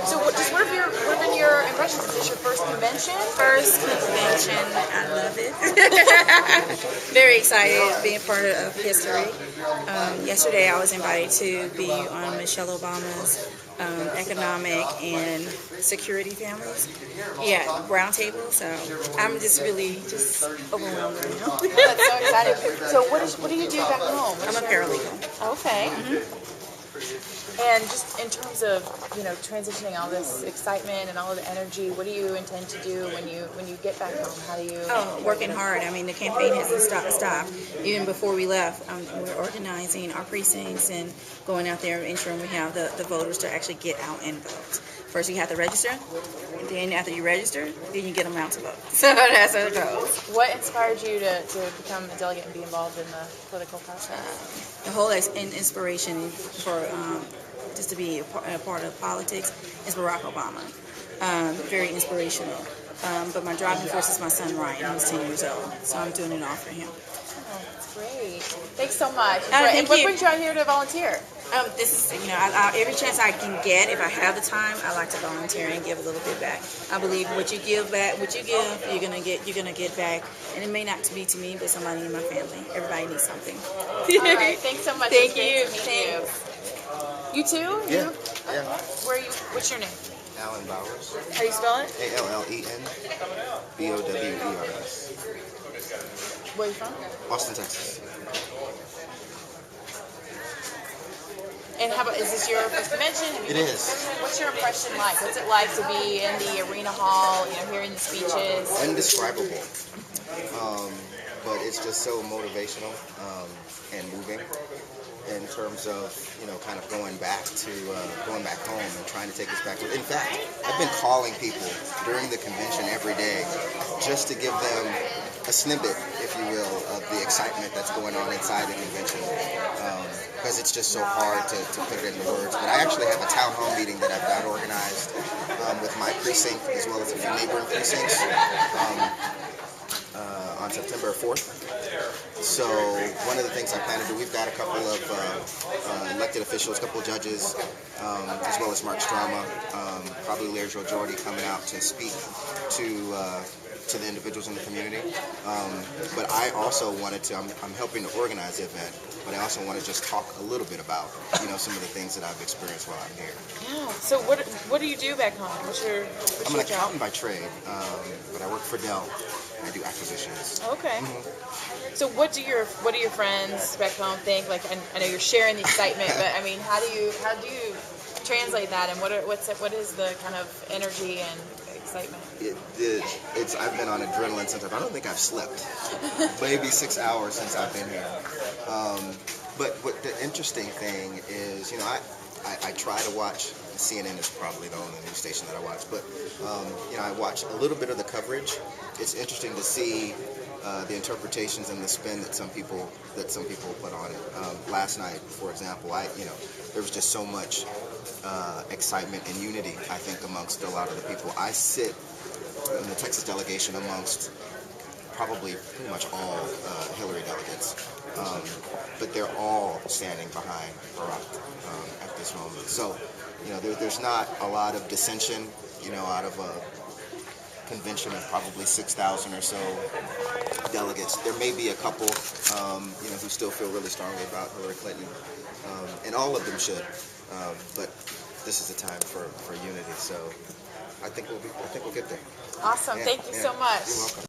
So what have been your impressions? Is this your first convention? First convention, I love it. Very excited being part of history. Yesterday I was invited to be on Michelle Obama's economic and security families. Yeah, roundtable. So I'm just really overwhelmed right now. That's so exciting. So what do you do back home? I'm a paralegal. Okay. And just in terms of transitioning all this excitement and all of the energy, what do you intend to do when you get back home? How do you? Oh, working hard. I mean, the campaign hasn't stopped. Even before we left, we're organizing our precincts and going out there and ensuring we have the voters to actually get out and vote. First, you have to register, and then after you register, then you get them out to vote. So that's how it goes. What inspired you to become a delegate and be involved in the political process? The whole inspiration for just to be a part of politics is Barack Obama. Very inspirational. But my driving force is my son Ryan, who's 10 years old. So I'm doing it all for him. Oh, that's great. Thanks so much. Thank what you. brings you out here to volunteer? This is, every chance I can get, if I have the time, I like to volunteer and give a little bit back. I believe what you give, you're gonna get back. And it may not be to me, but somebody in my family. Everybody needs something. All right. Thanks so much. Thank you. You too? Yeah. Where are you? What's your name? Alan Bowers. How do you spell it? ALLEN BOWERS. Where are you from? Austin, Texas. And how about, is this your first convention? It is. What's your impression like? What's it like to be in the arena hall, hearing the speeches? Indescribable. But it's just so motivational and moving in terms of, kind of going back home and trying to take us back. In fact, I've been calling people during the convention every day just to give them a snippet, if you will, of the excitement that's going on inside the convention. Because it's just so hard to put it into words. But I actually have a town hall meeting that I've got organized with my precinct as well as a few neighboring precincts on September 4th. So one of the things I plan to do, we've got a couple of elected officials, a couple of judges, as well as Mark Strama, probably Larry Jordy coming out to speak to the individuals in the community. But I also wanted to, I'm helping to organize the event, but I also want to just talk a little bit about, some of the things that I've experienced while I'm here. Yeah. So what do you do back home? I'm an accountant by trade, but I work for Dell. I do acquisitions. Okay. So what do your friends back home think? Like, I know you're sharing the excitement, but I mean, how do you translate that? And what is the kind of energy and excitement? I've been on adrenaline since I don't think I've slept. Maybe 6 hours since I've been here. But what the interesting thing is, I try to watch. CNN is probably the only news station that I watch, but I watch a little bit of the coverage. It's interesting to see the interpretations and the spin that some people put on it. Last night, for example, there was just so much excitement and unity, I think, amongst a lot of the people. I sit in the Texas delegation amongst probably pretty much all Hillary delegates, but they're all standing behind Barack at this moment. So, there's not a lot of dissension, out of a convention of probably 6,000 or so delegates. There may be a couple, who still feel really strongly about Hillary Clinton, and all of them should. But this is a time for unity. So I think we'll get there. Awesome. Thank you so much. You're welcome.